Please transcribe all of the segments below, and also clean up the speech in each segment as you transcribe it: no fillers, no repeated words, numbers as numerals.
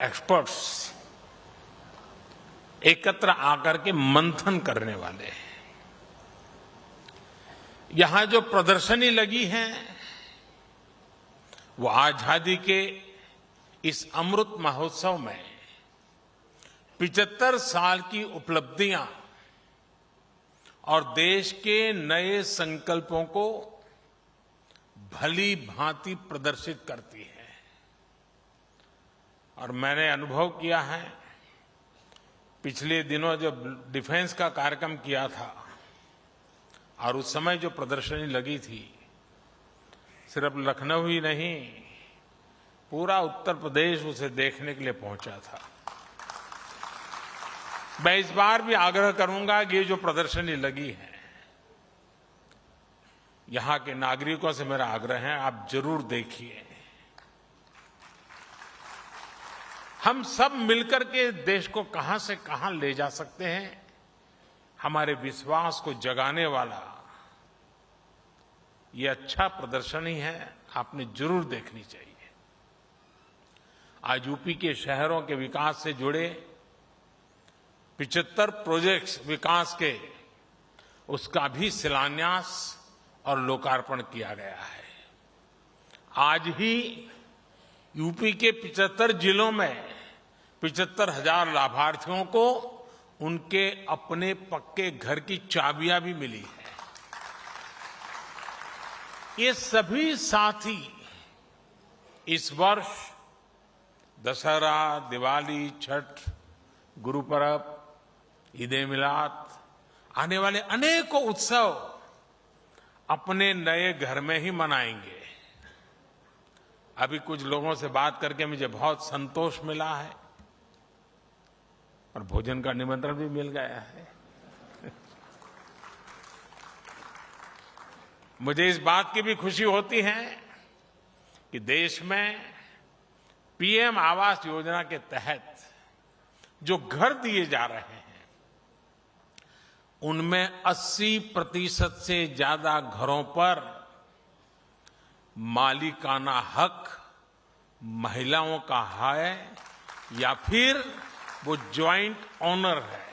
Experts एकत्र आकर के मंथन करने वाले हैं। यहां जो प्रदर्शनी लगी है वो आजादी के इस अमृत महोत्सव में 75 साल की उपलब्धियां और देश के नए संकल्पों को भली भांति प्रदर्शित करती है। और मैंने अनुभव किया है, पिछले दिनों जब डिफेंस का कार्यक्रम किया था और उस समय जो प्रदर्शनी लगी थी, सिर्फ लखनऊ ही नहीं पूरा उत्तर प्रदेश उसे देखने के लिए पहुंचा था। मैं इस बार भी आग्रह करूंगा कि ये जो प्रदर्शनी लगी है, यहां के नागरिकों से मेरा आग्रह है, आप जरूर देखिए। हम सब मिलकर के देश को कहां से कहां ले जा सकते हैं, हमारे विश्वास को जगाने वाला ये अच्छा प्रदर्शनी है, आपने जरूर देखनी चाहिए। आज यूपी के शहरों के विकास से जुड़े 75 प्रोजेक्ट्स विकास के, उसका भी शिलान्यास और लोकार्पण किया गया है। आज ही यूपी के 75 जिलों में 75,000 लाभार्थियों को उनके अपने पक्के घर की चाबियां भी मिली है। ये सभी साथी इस वर्ष दशहरा, दिवाली, छठ, गुरु पर्व, ईद-ए-मिलाद, आने वाले अनेकों उत्सव अपने नए घर में ही मनाएंगे। अभी कुछ लोगों से बात करके मुझे बहुत संतोष मिला है और भोजन का निमंत्रण भी मिल गया है। मुझे इस बात की भी खुशी होती है कि देश में पीएम आवास योजना के तहत जो घर दिए जा रहे हैं, उनमें 80% से ज्यादा घरों पर मालिकाना हक महिलाओं का है या फिर वो ज्वाइंट ओनर है।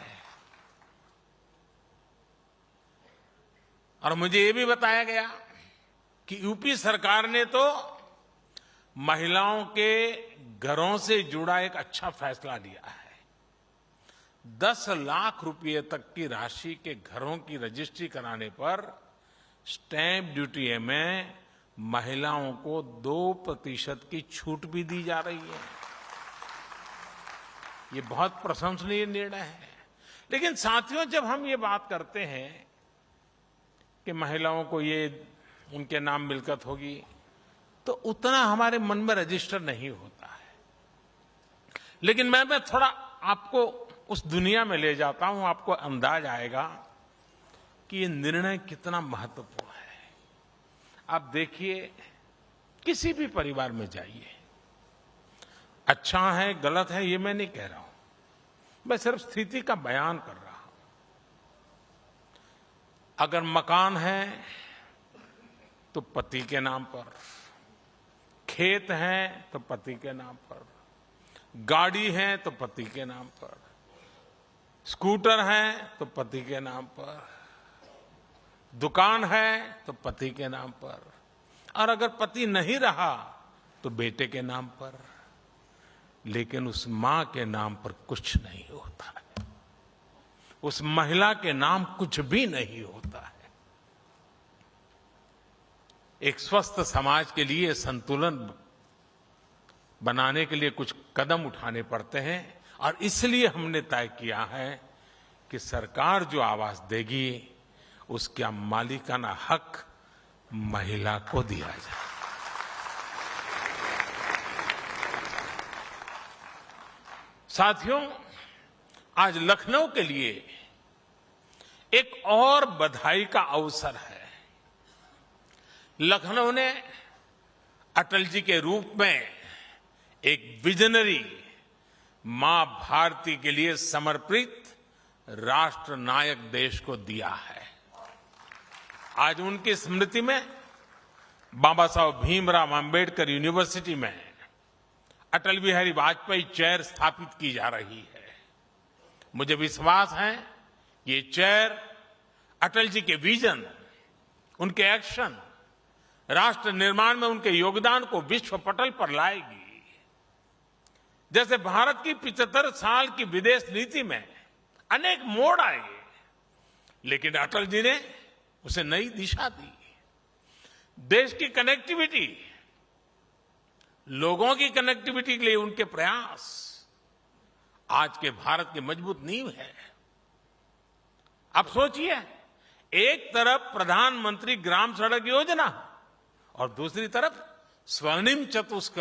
और मुझे ये भी बताया गया कि यूपी सरकार ने तो महिलाओं के घरों से जुड़ा एक अच्छा फैसला लिया है। 10 लाख रुपए तक की राशि के घरों की रजिस्ट्री कराने पर स्टैंप ड्यूटी में महिलाओं को 2% की छूट भी दी जा रही है। ये बहुत प्रशंसनीय निर्णय है। लेकिन साथियों, जब हम ये बात करते हैं कि महिलाओं को ये उनके नाम मिल्कियत होगी, तो उतना हमारे मन में रजिस्टर नहीं होता है। लेकिन मैं थोड़ा आपको उस दुनिया में ले जाता हूं, आपको अंदाज आएगा कि ये निर्णय कितना महत्वपूर्ण है। आप देखिए, किसी भी परिवार में जाइए, अच्छा है गलत है ये मैं नहीं कह रहा हूं, मैं सिर्फ स्थिति का बयान कर रहा हूं। अगर मकान है तो पति के नाम पर, खेत है तो पति के नाम पर, गाड़ी है तो पति के नाम पर, स्कूटर है तो पति के नाम पर, दुकान है तो पति के नाम पर, और अगर पति नहीं रहा तो बेटे के नाम पर। लेकिन उस मां के नाम पर कुछ नहीं होता है, उस महिला के नाम कुछ भी नहीं होता है। एक स्वस्थ समाज के लिए संतुलन बनाने के लिए कुछ कदम उठाने पड़ते हैं, और इसलिए हमने तय किया है कि सरकार जो आवास देगी उसका मालिकाना हक महिला को दिया जाए। साथियों, आज लखनऊ के लिए एक और बधाई का अवसर है। लखनऊ ने अटल जी के रूप में एक विजनरी मां भारती के लिए समर्पित राष्ट्र नायक देश को दिया है। आज उनकी स्मृति में बाबा साहब भीमराव अंबेडकर यूनिवर्सिटी में अटल बिहारी वाजपेयी चेयर स्थापित की जा रही है। मुझे विश्वास है कि ये चेयर अटल जी के विजन, उनके एक्शन, राष्ट्र निर्माण में उनके योगदान को विश्व पटल पर लाएगी। जैसे भारत की 75 साल की विदेश नीति में अनेक मोड़ आए, लेकिन अटल जी ने उसे नई दिशा दी। देश की कनेक्टिविटी, लोगों की कनेक्टिविटी के लिए उनके प्रयास आज के भारत की मजबूत नींव है। अब सोचिए, एक तरफ प्रधानमंत्री ग्राम सड़क योजना और दूसरी तरफ स्वर्णिम चतुष्क,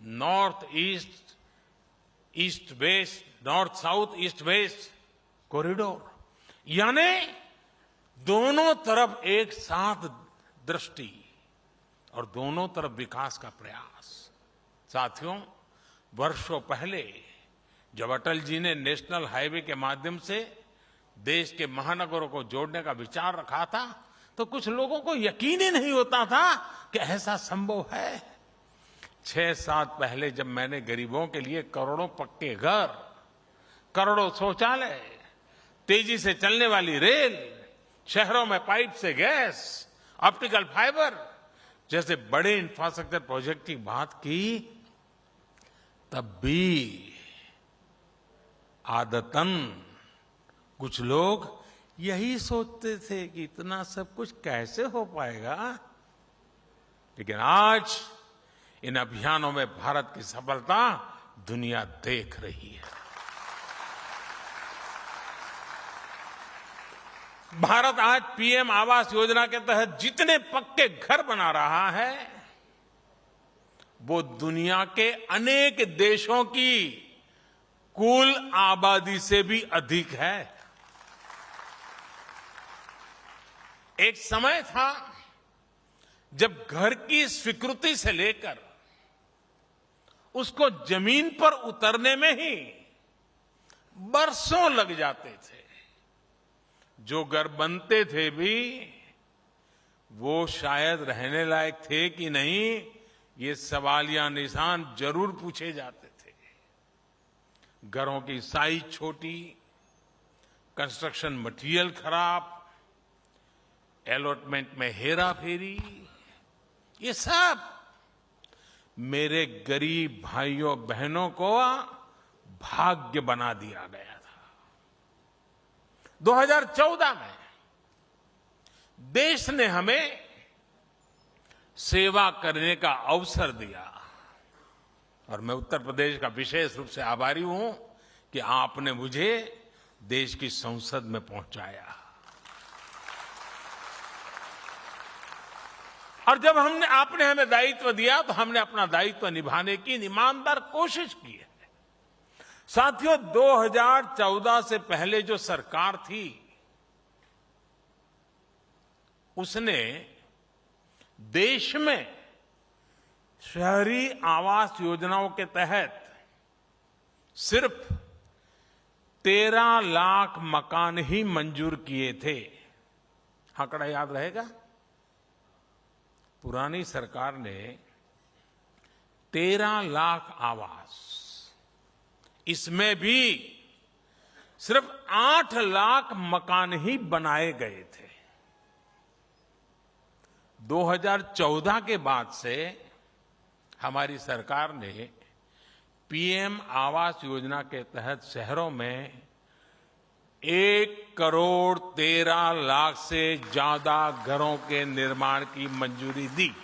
north east, east west, north south, east west corridor, यानी दोनों तरफ एक साथ दृष्टि और दोनों तरफ विकास का प्रयास। साथियों, वर्षों पहले जब अटल जी ने नेशनल हाईवे के माध्यम से देश के महानगरों को जोड़ने का विचार रखा था, तो कुछ लोगों को यकीन ही नहीं होता था कि ऐसा संभव है। 6-7 पहले जब मैंने गरीबों के लिए करोड़ों पक्के घर, करोड़ों शौचालय, तेजी से चलने वाली रेल, शहरों में पाइप से गैस, ऑप्टिकल फाइबर जैसे बड़े इंफ्रास्ट्रक्चर प्रोजेक्ट की बात की, तब भी आदतन कुछ लोग यही सोचते थे कि इतना सब कुछ कैसे हो पाएगा। लेकिन आज इन अभियानों में भारत की सफलता दुनिया देख रही है। भारत आज पीएम आवास योजना के तहत जितने पक्के घर बना रहा है, वो दुनिया के अनेक देशों की कुल आबादी से भी अधिक है। एक समय था जब घर की स्वीकृति से लेकर उसको जमीन पर उतरने में ही बरसों लग जाते थे। जो घर बनते थे भी वो शायद रहने लायक थे कि नहीं, ये सवालिया निशान जरूर पूछे जाते थे। घरों की साइज छोटी, कंस्ट्रक्शन मटेरियल खराब, अलॉटमेंट में हेरा फेरी, ये सब मेरे गरीब भाइयों बहनों को भाग्य बना दिया गया था। 2014 में देश ने हमें सेवा करने का अवसर दिया और मैं उत्तर प्रदेश का विशेष रूप से आभारी हूं कि आपने मुझे देश की संसद में पहुंचाया। और जब आपने हमें दायित्व दिया तो हमने अपना दायित्व निभाने की ईमानदार कोशिश की है। साथियों, 2014 से पहले जो सरकार थी उसने देश में शहरी आवास योजनाओं के तहत सिर्फ 13 लाख मकान ही मंजूर किए थे। आंकड़ा याद रहेगा? पुरानी सरकार ने 13 लाख आवास, इसमें भी सिर्फ 8 लाख मकान ही बनाए गए थे। 2014 के बाद से हमारी सरकार ने पीएम आवास योजना के तहत शहरों में 1,13,00,000 से ज्यादा घरों के निर्माण की मंजूरी दी।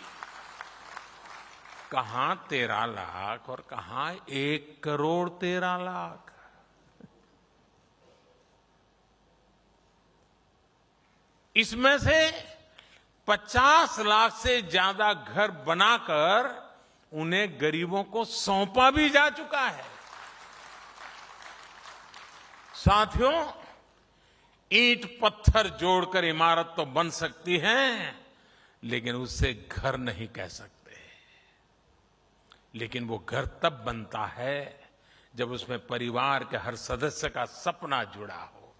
कहां 13 लाख और कहां 1,13,00,000। इसमें से 50 लाख से ज्यादा घर बनाकर उन्हें गरीबों को सौंपा भी जा चुका है। साथियों, ईंट पत्थर जोड़कर इमारत तो बन सकती है, लेकिन उससे घर नहीं कह सकते। लेकिन वो घर तब बनता है जब उसमें परिवार के हर सदस्य का सपना जुड़ा हो,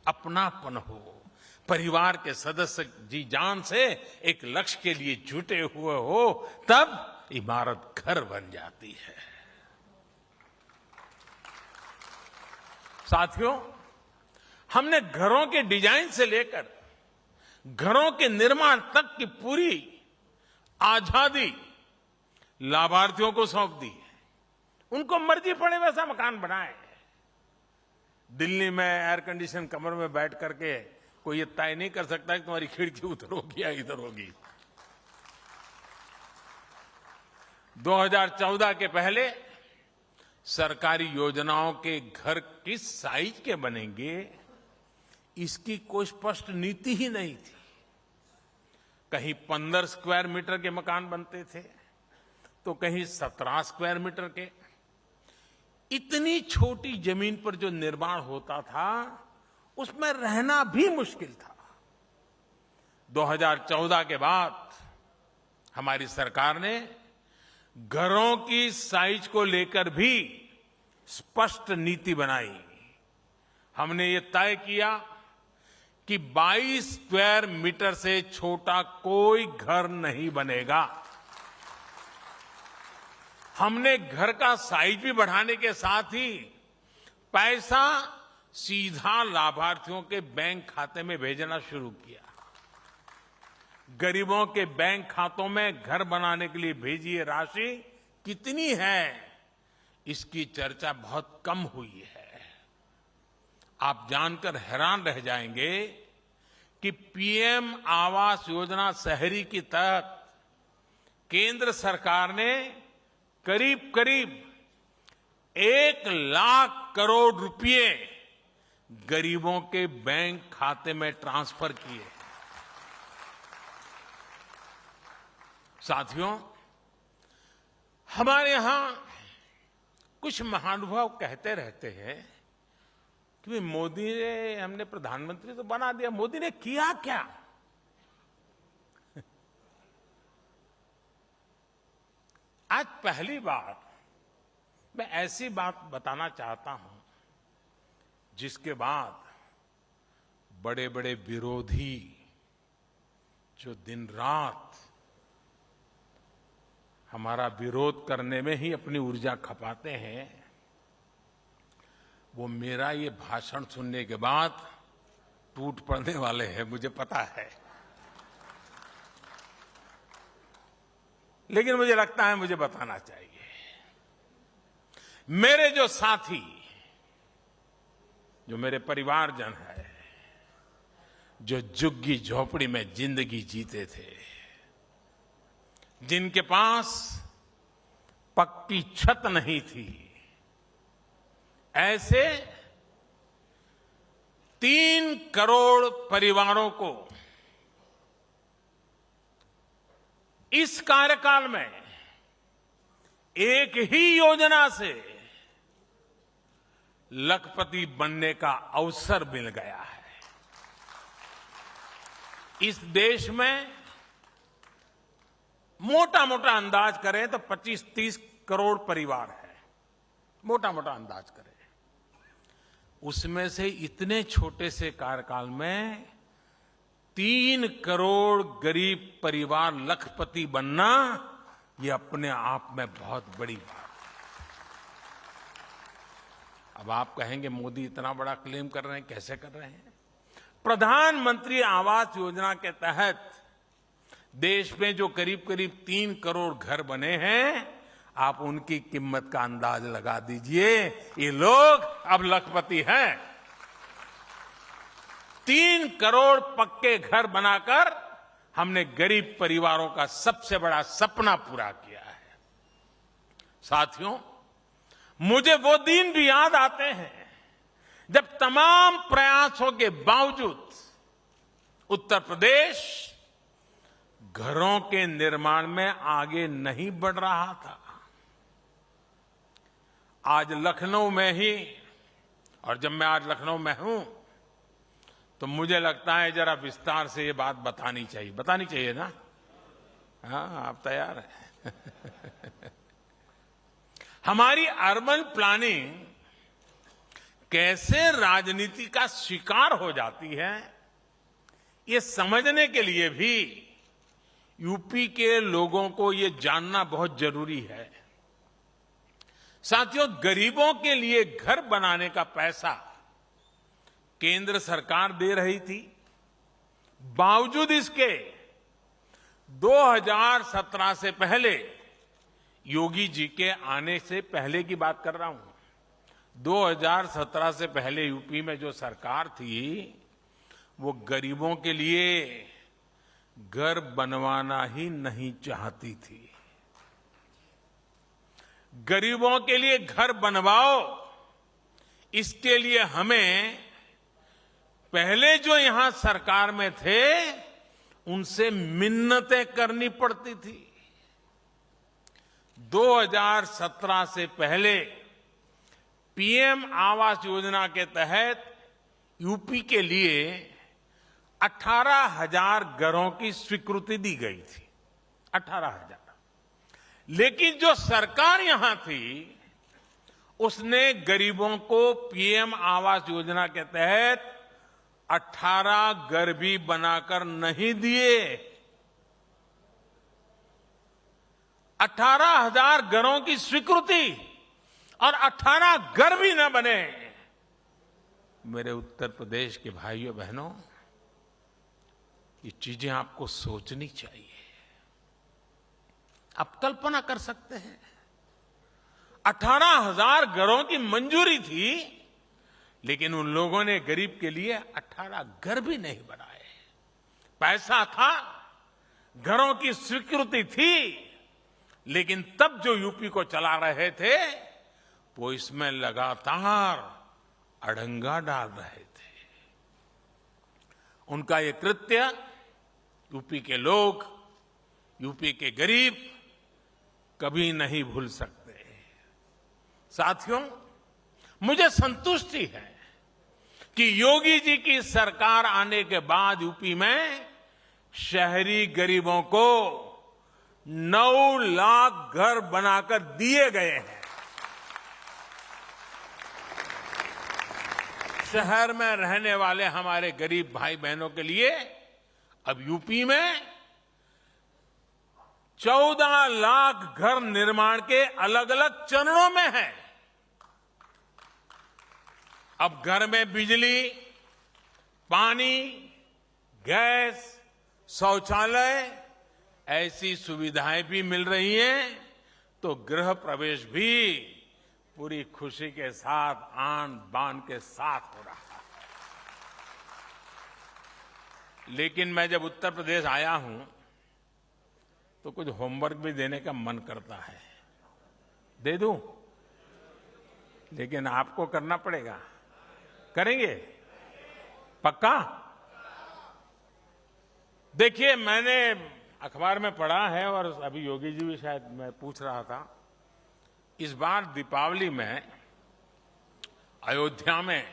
अपनापन हो, परिवार के सदस्य जी जान से एक लक्ष्य के लिए जुटे हुए हो, तब इमारत घर बन जाती है। साथियों, हमने घरों के डिजाइन से लेकर घरों के निर्माण तक की पूरी आजादी लाभार्थियों को सौंप दी है। उनको मर्जी पड़े वैसा मकान बनाए। दिल्ली में एयर कंडीशन कमरे में बैठ करके कोई ये तय नहीं कर सकता कि तुम्हारी खिड़की उधर होगी या इधर होगी। 2014 के पहले सरकारी योजनाओं के घर किस साइज के बनेंगे, इसकी कोई स्पष्ट नीति ही नहीं थी। कहीं 15 स्क्वायर मीटर के मकान बनते थे तो कहीं 17 स्क्वायर मीटर के। इतनी छोटी जमीन पर जो निर्माण होता था उसमें रहना भी मुश्किल था। 2014 के बाद हमारी सरकार ने घरों की साइज को लेकर भी स्पष्ट नीति बनाई। हमने ये तय किया कि 22 स्क्वायर मीटर से छोटा कोई घर नहीं बनेगा। हमने घर का साइज भी बढ़ाने के साथ ही पैसा सीधा लाभार्थियों के बैंक खाते में भेजना शुरू किया। गरीबों के बैंक खातों में घर बनाने के लिए भेजी ये राशि कितनी है, इसकी चर्चा बहुत कम हुई है। आप जानकर हैरान रह जाएंगे कि पीएम आवास योजना शहरी के तहत केंद्र सरकार ने करीब करीब 1 लाख करोड़ रुपए गरीबों के बैंक खाते में ट्रांसफर किए। साथियों, हमारे यहां कुछ महानुभाव कहते रहते हैं कि मोदी ने, हमने प्रधानमंत्री तो बना दिया, मोदी ने किया क्या? आज पहली बार मैं ऐसी बात बताना चाहता हूं जिसके बाद बड़े बड़े विरोधी जो दिन रात हमारा विरोध करने में ही अपनी ऊर्जा खपाते हैं, वो मेरा ये भाषण सुनने के बाद टूट पड़ने वाले हैं, मुझे पता है। लेकिन मुझे लगता है मुझे बताना चाहिए। मेरे जो साथी, जो मेरे परिवारजन है, जो झुग्गी झोपड़ी में जिंदगी जीते थे, जिनके पास पक्की छत नहीं थी, ऐसे 3 करोड़ परिवारों को इस कार्यकाल में एक ही योजना से लखपति बनने का अवसर मिल गया है। इस देश में मोटा मोटा अंदाज करें तो 25-30 करोड़ परिवार है, मोटा मोटा अंदाज करें। उसमें से इतने छोटे से कार्यकाल में 3 करोड़ गरीब परिवार लखपति बनना, ये अपने आप में बहुत बड़ी बात है। अब आप कहेंगे मोदी इतना बड़ा क्लेम कर रहे हैं, कैसे कर रहे हैं? प्रधानमंत्री आवास योजना के तहत देश में जो करीब करीब 3 करोड़ घर बने हैं, आप उनकी कीमत का अंदाज लगा दीजिए। ये लोग अब लखपति हैं। 3 करोड़ पक्के घर बनाकर हमने गरीब परिवारों का सबसे बड़ा सपना पूरा किया है। साथियों, मुझे वो दिन भी याद आते हैं जब तमाम प्रयासों के बावजूद उत्तर प्रदेश घरों के निर्माण में आगे नहीं बढ़ रहा था। आज लखनऊ में ही, और जब मैं आज लखनऊ में हूं तो मुझे लगता है जरा विस्तार से ये बात बतानी चाहिए ना? हाँ, आप तैयार हैं? हमारी अर्बन प्लानिंग कैसे राजनीति का शिकार हो जाती है, ये समझने के लिए भी यूपी के लोगों को ये जानना बहुत जरूरी है। साथियों, गरीबों के लिए घर बनाने का पैसा केंद्र सरकार दे रही थी। बावजूद इसके 2017 से पहले, योगी जी के आने से पहले की बात कर रहा हूं, 2017 से पहले यूपी में जो सरकार थी वो गरीबों के लिए घर बनवाना ही नहीं चाहती थी। गरीबों के लिए घर बनवाओ, इसके लिए हमें पहले जो यहां सरकार में थे उनसे मिन्नतें करनी पड़ती थी। 2017 से पहले पीएम आवास योजना के तहत यूपी के लिए 18,000 घरों की स्वीकृति दी गई थी। 18,000। लेकिन जो सरकार यहां थी उसने गरीबों को पीएम आवास योजना के तहत 18 घर भी बनाकर नहीं दिए। 18,000 घरों की स्वीकृति और 18 घर भी न बने। मेरे उत्तर प्रदेश के भाइयों बहनों, ये चीजें आपको सोचनी चाहिए। आप कल्पना कर सकते हैं, 18,000 घरों की मंजूरी थी, लेकिन उन लोगों ने गरीब के लिए 18 घर भी नहीं बनाए। पैसा था, घरों की स्वीकृति थी, लेकिन तब जो यूपी को चला रहे थे वो इसमें लगातार अड़ंगा डाल रहे थे। उनका ये कृत्य यूपी के लोग, यूपी के गरीब कभी नहीं भूल सकते। साथियों, मुझे संतुष्टि है कि योगी जी की सरकार आने के बाद यूपी में शहरी गरीबों को 9 लाख घर बनाकर दिए गए हैं। शहर में रहने वाले हमारे गरीब भाई बहनों के लिए अब यूपी में 14 लाख घर निर्माण के अलग अलग चरणों में है। अब घर में बिजली, पानी, गैस, शौचालय ऐसी सुविधाएं भी मिल रही हैं, तो गृह प्रवेश भी पूरी खुशी के साथ, आन बान के साथ हो रहा है। लेकिन मैं जब उत्तर प्रदेश आया हूं तो कुछ होमवर्क भी देने का मन करता है। दे दूं? लेकिन आपको करना पड़ेगा। करेंगे? पक्का? देखिए, मैंने अखबार में पढ़ा है और अभी योगी जी भी शायद मैं पूछ रहा था, इस बार दीपावली में अयोध्या में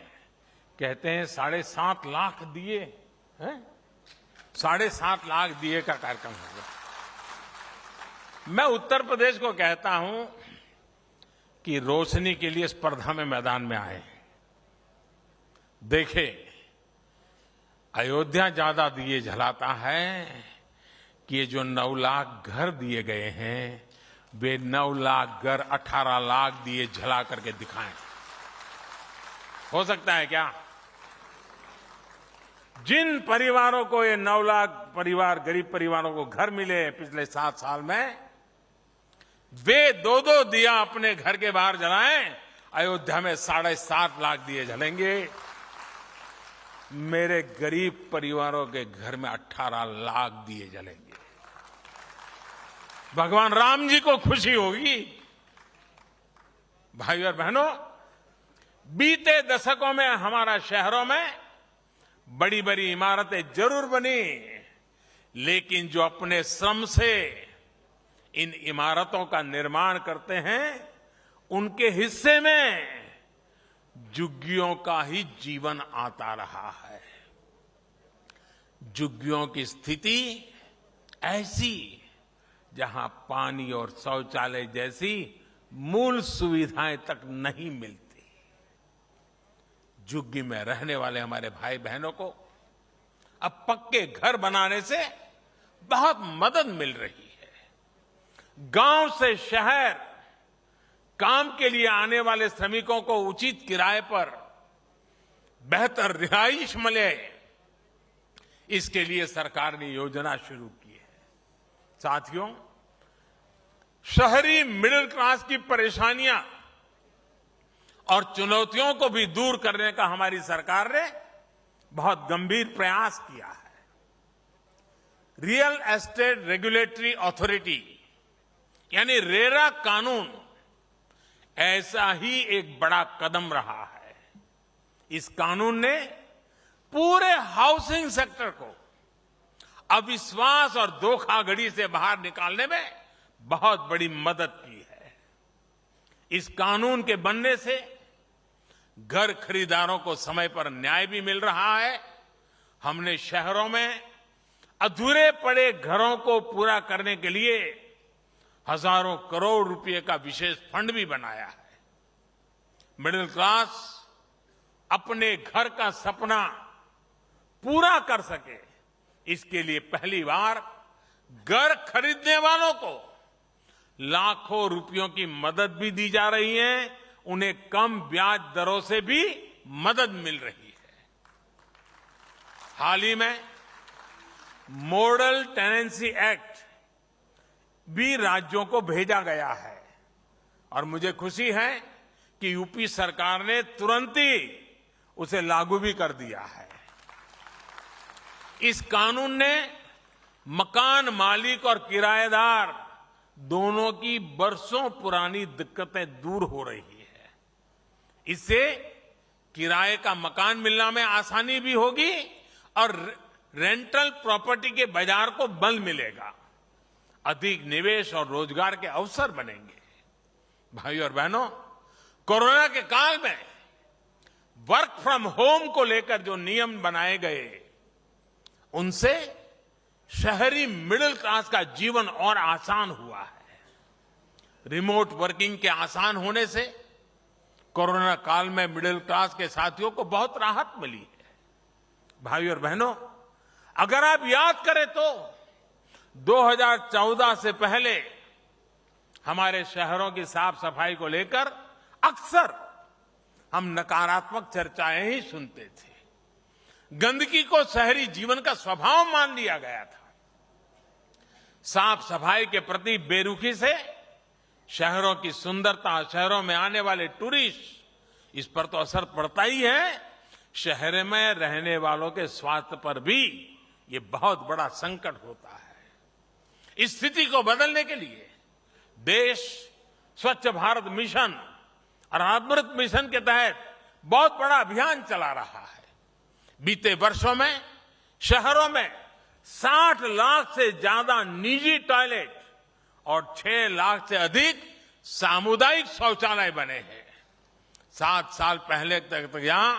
कहते हैं 7.5 लाख दिए हैं, 7.5 लाख दिए का कार्यक्रम होगा। मैं उत्तर प्रदेश को कहता हूं कि रोशनी के लिए स्पर्धा में मैदान में आए। देखें, अयोध्या ज्यादा दिए जलाता है कि ये जो 9 लाख घर दिए गए हैं वे 9 लाख घर 18 लाख दिए जला करके दिखाएं। हो सकता है क्या? जिन परिवारों को ये 9 लाख परिवार, गरीब परिवारों को घर मिले पिछले 7 साल में, वे 2-2 दिया अपने घर के बाहर जलाएं। अयोध्या में 7.5 लाख दिए जलेंगे। मेरे गरीब परिवारों के घर में 18 लाख दिए जलेंगे। भगवान राम जी को खुशी होगी। भाइयों और बहनों, बीते दशकों में हमारा शहरों में बड़ी बड़ी इमारतें जरूर बनी, लेकिन जो अपने श्रम से इन इमारतों का निर्माण करते हैं उनके हिस्से में झुग्गियों का ही जीवन आता रहा है। झुग्गियों की स्थिति ऐसी जहां पानी और शौचालय जैसी मूल सुविधाएं तक नहीं मिलती। झुग्गी में रहने वाले हमारे भाई बहनों को अब पक्के घर बनाने से बहुत मदद मिल रही है। गांव से शहर काम के लिए आने वाले श्रमिकों को उचित किराए पर बेहतर रिहाइश मिले, इसके लिए सरकार ने योजना शुरू की है। साथियों, शहरी मिडिल क्लास की परेशानियां और चुनौतियों को भी दूर करने का हमारी सरकार ने बहुत गंभीर प्रयास किया है। रियल एस्टेट रेगुलेटरी अथॉरिटी यानी रेरा कानून ऐसा ही एक बड़ा कदम रहा है। इस कानून ने पूरे हाउसिंग सेक्टर को अविश्वास और धोखाधड़ी से बाहर निकालने में बहुत बड़ी मदद की है। इस कानून के बनने से घर खरीदारों को समय पर न्याय भी मिल रहा है। हमने शहरों में अधूरे पड़े घरों को पूरा करने के लिए हजारों करोड़ रुपए का विशेष फंड भी बनाया है। मिडिल क्लास अपने घर का सपना पूरा कर सके, इसके लिए पहली बार घर खरीदने वालों को लाखों रुपयों की मदद भी दी जा रही है। उन्हें कम ब्याज दरों से भी मदद मिल रही है। हाल ही में मॉडल टेनेंसी एक्ट भी राज्यों को भेजा गया है और मुझे खुशी है कि यूपी सरकार ने तुरंत ही उसे लागू भी कर दिया है। इस कानून ने मकान मालिक और किराएदार दोनों की बरसों पुरानी दिक्कतें दूर हो रही है। इससे किराए का मकान मिलने में आसानी भी होगी और रेंटल प्रॉपर्टी के बाजार को बल मिलेगा। अधिक निवेश और रोजगार के अवसर बनेंगे। भाइयों और बहनों, कोरोना के काल में वर्क फ्रॉम होम को लेकर जो नियम बनाए गए, उनसे शहरी मिडिल क्लास का जीवन और आसान हुआ है। रिमोट वर्किंग के आसान होने से कोरोना काल में मिडिल क्लास के साथियों को बहुत राहत मिली है। भाइयों और बहनों, अगर आप याद करें तो 2014 से पहले हमारे शहरों की साफ सफाई को लेकर अक्सर हम नकारात्मक चर्चाएं ही सुनते थे। गंदगी को शहरी जीवन का स्वभाव मान लिया गया था। साफ सफाई के प्रति बेरुखी से शहरों की सुंदरता, शहरों में आने वाले टूरिस्ट, इस पर तो असर पड़ता ही है। शहर में रहने वालों के स्वास्थ्य पर भी ये बहुत बड़ा संकट होता है। इस स्थिति को बदलने के लिए देश स्वच्छ भारत मिशन और अमृत मिशन के तहत बहुत बड़ा अभियान चला रहा है। बीते वर्षों में शहरों में 60 लाख से ज्यादा निजी टॉयलेट और 6 लाख से अधिक सामुदायिक शौचालय बने हैं। 7 साल पहले तक यहां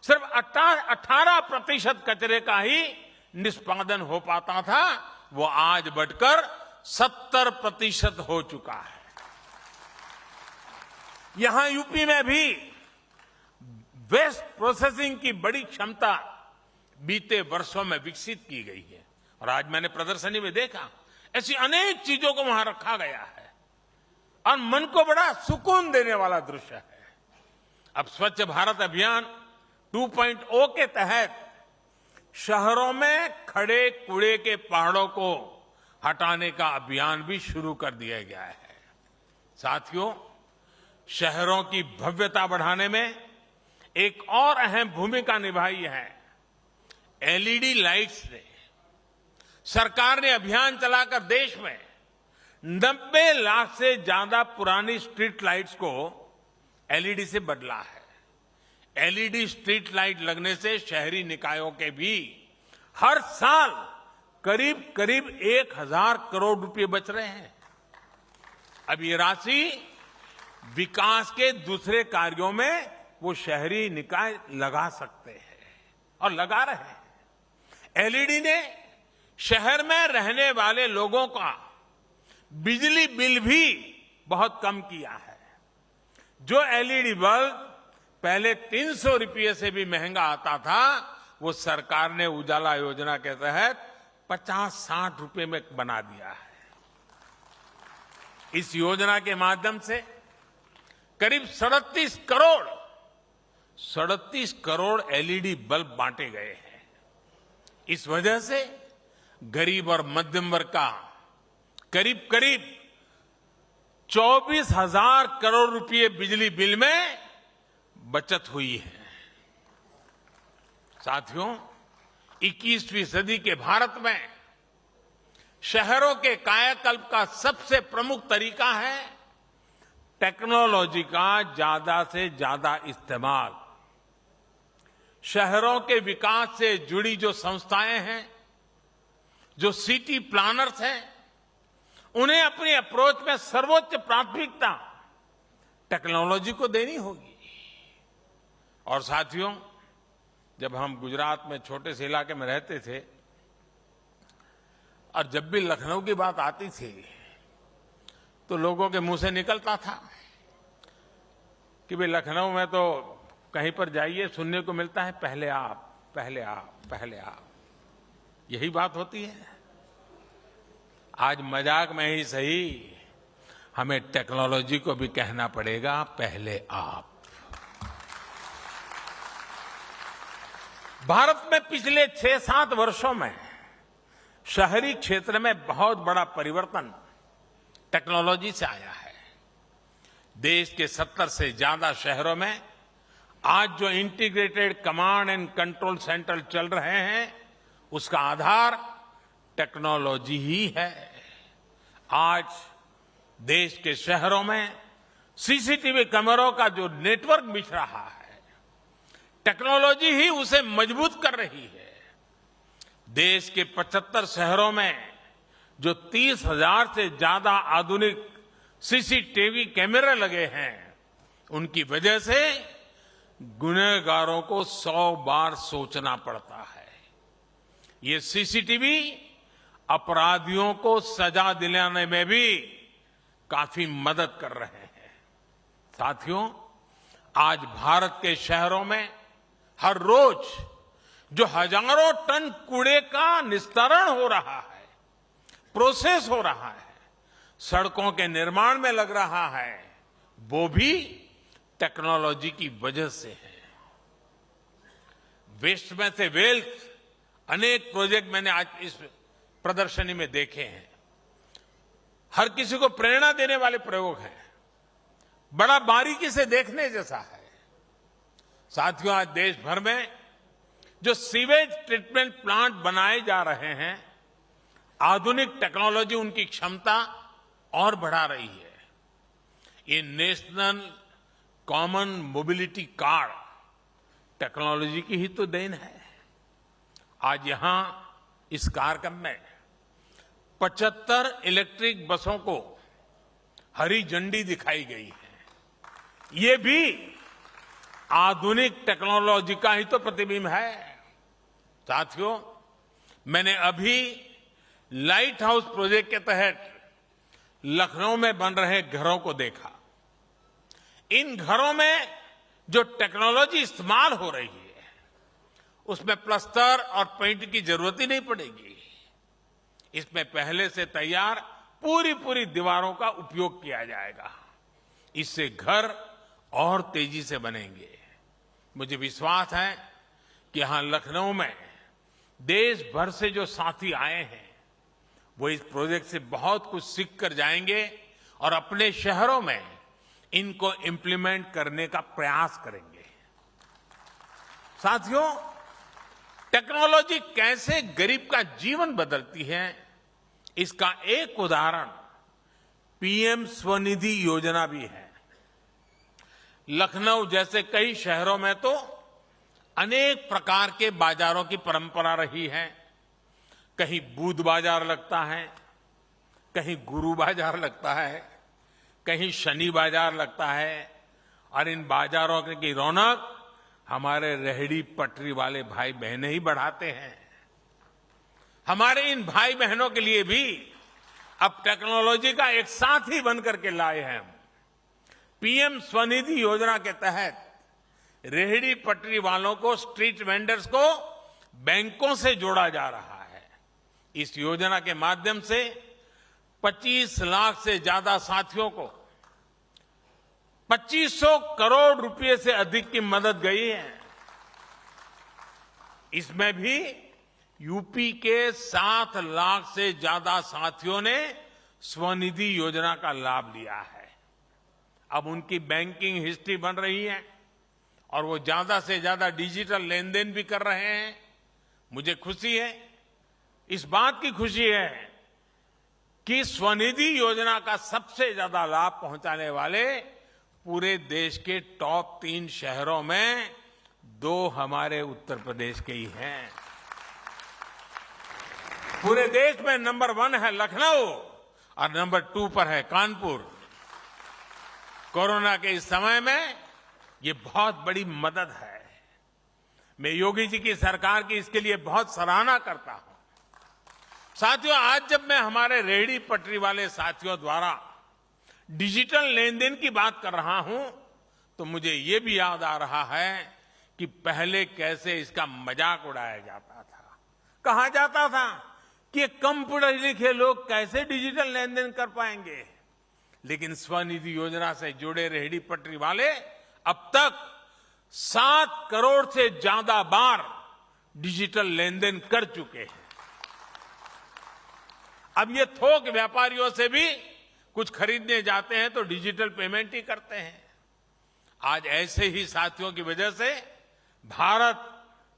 सिर्फ 18% कचरे का ही निष्पादन हो पाता था, वो आज बढ़कर 70% हो चुका है। यहां यूपी में भी वेस्ट प्रोसेसिंग की बड़ी क्षमता बीते वर्षों में विकसित की गई है और आज मैंने प्रदर्शनी में देखा ऐसी अनेक चीजों को वहां रखा गया है और मन को बड़ा सुकून देने वाला दृश्य है। अब स्वच्छ भारत अभियान 2.0 के तहत शहरों में खड़े कूड़े के पहाड़ों को हटाने का अभियान भी शुरू कर दिया गया है। साथियों, शहरों की भव्यता बढ़ाने में एक और अहम भूमिका निभाई है एलईडी लाइट्स ने। सरकार ने अभियान चलाकर देश में 90 लाख से ज्यादा पुरानी स्ट्रीट लाइट्स को एलईडी से बदला है। एलईडी स्ट्रीट लाइट लगने से शहरी निकायों के भी हर साल करीब 1000 करोड़ रुपए बच रहे हैं। अब ये राशि विकास के दूसरे कार्यों में वो शहरी निकाय लगा सकते हैं और लगा रहे हैं। एलईडी ने शहर में रहने वाले लोगों का बिजली बिल भी बहुत कम किया है। जो एलईडी बल्ब पहले 300 रुपये से भी महंगा आता था, वो सरकार ने उजाला योजना के तहत 50-60 रुपए में बना दिया है। इस योजना के माध्यम से करीब 37 करोड़ 37 करोड़ एलईडी बल्ब बांटे गए हैं। इस वजह से गरीब और मध्यम वर्ग का करीब करीब 24,000 करोड़ रुपए बिजली बिल में बचत हुई है। साथियों, 21वीं सदी के भारत में शहरों के कायाकल्प का सबसे प्रमुख तरीका है टेक्नोलॉजी का ज्यादा से ज्यादा इस्तेमाल। शहरों के विकास से जुड़ी जो संस्थाएं हैं, जो सिटी प्लानर्स हैं, उन्हें अपनी अप्रोच में सर्वोच्च प्राथमिकता टेक्नोलॉजी को देनी होगी। और साथियों, जब हम गुजरात में छोटे से इलाके में रहते थे और जब भी लखनऊ की बात आती थी तो लोगों के मुंह से निकलता था कि भाई लखनऊ में तो कहीं पर जाइए सुनने को मिलता है पहले आप, पहले आप, पहले आप। यही बात होती है। आज मजाक में ही सही, हमें टेक्नोलॉजी को भी कहना पड़ेगा पहले आप। भारत में पिछले 6-7 वर्षों में शहरी क्षेत्र में बहुत बड़ा परिवर्तन टेक्नोलॉजी से आया है। देश के 70 से ज्यादा शहरों में आज जो integrated command and control centre चल रहे हैं, उसका आधार टेक्नोलॉजी ही है। आज देश के शहरों में सीसीटीवी कैमरों का जो नेटवर्क बिछ रहा है, टेक्नोलॉजी ही उसे मजबूत कर रही है। देश के 75 शहरों में जो 30,000 से ज्यादा आधुनिक सीसीटीवी कैमरे लगे हैं, उनकी वजह से गुनहगारों को 100 बार सोचना पड़ता है। ये सीसीटीवी अपराधियों को सजा दिलाने में भी काफी मदद कर रहे हैं। साथियों, आज भारत के शहरों में हर रोज जो हजारों टन कूड़े का निस्तारण हो रहा है, प्रोसेस हो रहा है, सड़कों के निर्माण में लग रहा है, वो भी टेक्नोलॉजी की वजह से है। वेस्ट में से वेल्थ अनेक प्रोजेक्ट मैंने आज इस प्रदर्शनी में देखे हैं। हर किसी को प्रेरणा देने वाले प्रयोग हैं, बड़ा बारीकी से देखने जैसा है। साथियों, आज देश भर में जो सीवेज ट्रीटमेंट प्लांट बनाए जा रहे हैं, आधुनिक टेक्नोलॉजी उनकी क्षमता और बढ़ा रही है। ये national common mobility card technology की ही तो देन है। आज यहां इस कार्यक्रम में 75 इलेक्ट्रिक बसों को हरी झंडी दिखाई गई है। ये भी आधुनिक टेक्नोलॉजी का ही तो प्रतिबिंब है। साथियों, मैंने अभी लाइट हाउस प्रोजेक्ट के तहत लखनऊ में बन रहे घरों को देखा। इन घरों में जो टेक्नोलॉजी इस्तेमाल हो रही है, उसमें प्लास्टर और पेंट की जरूरत ही नहीं पड़ेगी। इसमें पहले से तैयार पूरी दीवारों का उपयोग किया जाएगा। इससे घर और तेजी से बनेंगे। मुझे विश्वास है कि यहां लखनऊ में देश भर से जो साथी आए हैं, वो इस प्रोजेक्ट से बहुत कुछ सीख कर जाएंगे और अपने शहरों में इनको इंप्लीमेंट करने का प्रयास करेंगे। साथियों, टेक्नोलॉजी कैसे गरीब का जीवन बदलती है, इसका एक उदाहरण पीएम स्वनिधि योजना भी है। लखनऊ जैसे कई शहरों में तो अनेक प्रकार के बाजारों की परंपरा रही है। कहीं बुध बाजार लगता है, कहीं गुरु बाजार लगता है, कहीं शनि बाजार लगता है, और इन बाजारों की रौनक हमारे रेहड़ी पटरी वाले भाई बहनें ही बढ़ाते हैं। हमारे इन भाई बहनों के लिए भी अब टेक्नोलॉजी का एक साथी बनकर के लाए हैं। पीएम स्वनिधि योजना के तहत रेहड़ी पटरी वालों को, स्ट्रीट वेंडर्स को बैंकों से जोड़ा जा रहा है। इस योजना के माध्यम से 25 लाख से ज्यादा साथियों को 2500 करोड़ रुपए से अधिक की मदद गई है। इसमें भी यूपी के 7 लाख से ज्यादा साथियों ने स्वनिधि योजना का लाभ लिया है। अब उनकी बैंकिंग हिस्ट्री बन रही है और वो ज्यादा से ज्यादा डिजिटल लेन देन भी कर रहे हैं। मुझे खुशी है, इस बात की खुशी है कि स्वनिधि योजना का सबसे ज्यादा लाभ पहुंचाने वाले पूरे देश के टॉप 3 शहरों में 2 हमारे उत्तर प्रदेश के ही हैं। पूरे देश में नंबर 1 है लखनऊ और नंबर 2 पर है कानपुर। कोरोना के इस समय में ये बहुत बड़ी मदद है। मैं योगी जी की सरकार की इसके लिए बहुत सराहना करता हूं। साथियों, आज जब मैं हमारे रेहड़ी पटरी वाले साथियों द्वारा डिजिटल लेन देन की बात कर रहा हूं तो मुझे ये भी याद आ रहा है कि पहले कैसे इसका मजाक उड़ाया जाता था। कहा जाता था कि कम पढ़े लिखे लोग कैसे डिजिटल लेन देन कर पाएंगे, लेकिन स्वनिधि योजना से जुड़े रेहड़ी पटरी वाले अब तक 7 करोड़ से ज्यादा बार डिजिटल लेन देन कर चुके हैं। अब ये थोक व्यापारियों से भी कुछ खरीदने जाते हैं तो डिजिटल पेमेंट ही करते हैं। आज ऐसे ही साथियों की वजह से भारत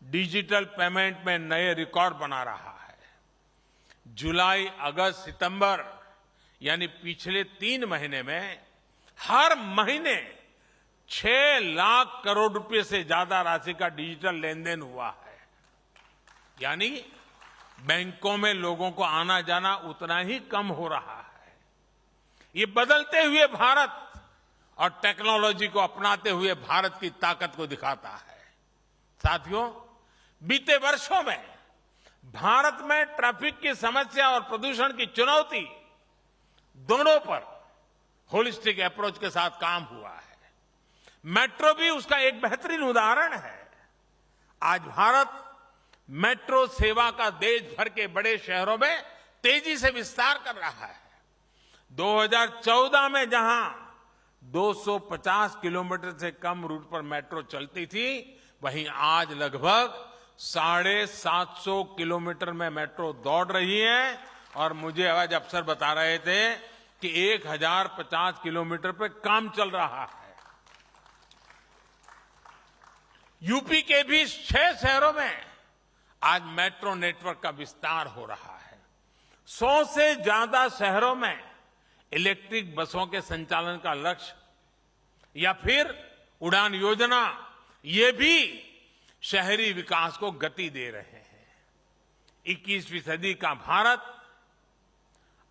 डिजिटल पेमेंट में नए रिकॉर्ड बना रहा है। जुलाई, अगस्त, सितंबर यानी पिछले 3 महीने में हर महीने 6 लाख करोड़ रुपए से ज्यादा राशि का डिजिटल लेन देन हुआ है। यानी बैंकों में लोगों को आना जाना उतना ही कम हो रहा है। ये बदलते हुए भारत और टेक्नोलॉजी को अपनाते हुए भारत की ताकत को दिखाता है। साथियों, बीते वर्षों में भारत में ट्रैफिक की समस्या और प्रदूषण की चुनौती दोनों पर होलिस्टिक अप्रोच के साथ काम हुआ है। मेट्रो भी उसका एक बेहतरीन उदाहरण है। आज भारत मेट्रो सेवा का देश भर के बड़े शहरों में तेजी से विस्तार कर रहा है। 2014 में जहां 250 किलोमीटर से कम रूट पर मेट्रो चलती थी, वहीं आज लगभग 750 किलोमीटर में मेट्रो दौड़ रही है। और मुझे आज अफसर बता रहे थे कि 1050 किलोमीटर पे काम चल रहा है। यूपी के भी 6 शहरों में आज मेट्रो नेटवर्क का विस्तार हो रहा है। 100 से ज्यादा शहरों में इलेक्ट्रिक बसों के संचालन का लक्ष्य या फिर उड़ान योजना, ये भी शहरी विकास को गति दे रहे हैं। 21वीं सदी का भारत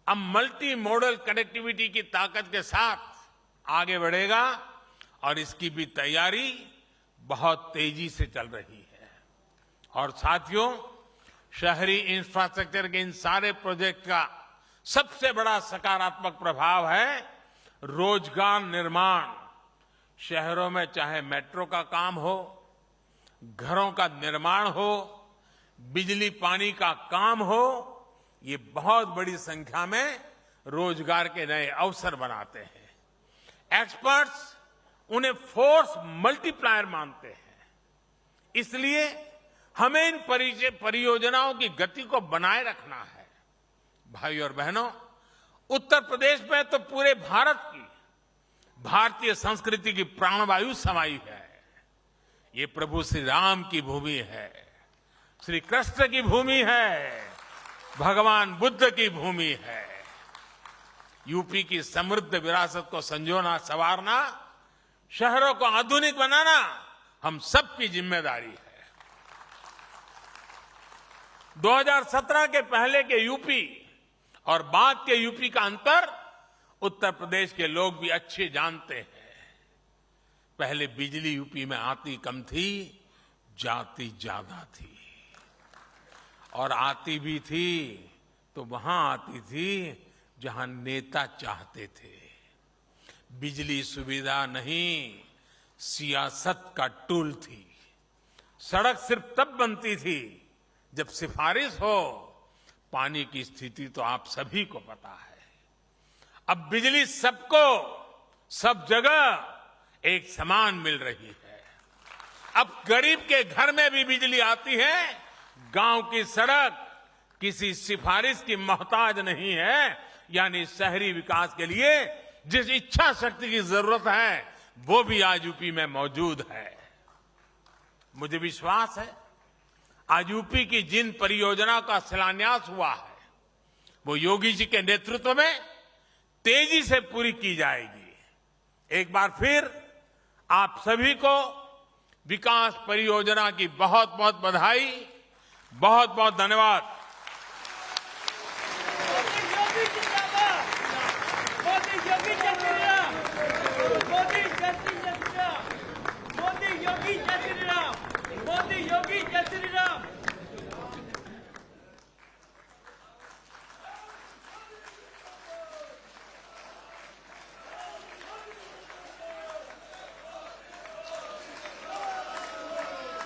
अब मल्टी मॉडल कनेक्टिविटी की ताकत के साथ आगे बढ़ेगा और इसकी भी तैयारी बहुत तेजी से चल रही है। और साथियों, शहरी इंफ्रास्ट्रक्चर के इन सारे प्रोजेक्ट का सबसे बड़ा सकारात्मक प्रभाव है रोजगार निर्माण। शहरों में चाहे मेट्रो का काम हो, घरों का निर्माण हो, बिजली पानी का काम हो, ये बहुत बड़ी संख्या में रोजगार के नए अवसर बनाते हैं। एक्सपर्ट्स उन्हें फोर्स मल्टीप्लायर मानते हैं। इसलिए हमें इन परियोजनाओं की गति को बनाए रखना है। भाई और बहनों, उत्तर प्रदेश में तो पूरे भारत की भारतीय संस्कृति की प्राणवायु समाई है। ये प्रभु श्री राम की भूमि है, श्री कृष्ण की भूमि है, भगवान बुद्ध की भूमि है। यूपी की समृद्ध विरासत को संजोना, संवारना, शहरों को आधुनिक बनाना हम सबकी जिम्मेदारी है। 2017 के पहले के यूपी और बाद के यूपी का अंतर उत्तर प्रदेश के लोग भी अच्छे जानते हैं। पहले बिजली यूपी में आती कम थी, जाती ज्यादा थी। और आती भी थी तो वहां आती थी जहां नेता चाहते थे। बिजली सुविधा नहीं, सियासत का टूल थी। सड़क सिर्फ तब बनती थी जब सिफारिश हो। पानी की स्थिति तो आप सभी को पता है। अब बिजली सबको, सब जगह एक समान मिल रही है। अब गरीब के घर में भी बिजली आती है। गांव की सड़क किसी सिफारिश की मोहताज नहीं है। यानी शहरी विकास के लिए जिस इच्छा शक्ति की जरूरत है वो भी आज यूपी में मौजूद है। मुझे विश्वास है आज यूपी की जिन परियोजना का शिलान्यास हुआ है वो योगी जी के नेतृत्व में तेजी से पूरी की जाएगी। एक बार फिर आप सभी को विकास परियोजना की बहुत बहुत बधाई, बहुत बहुत धन्यवाद।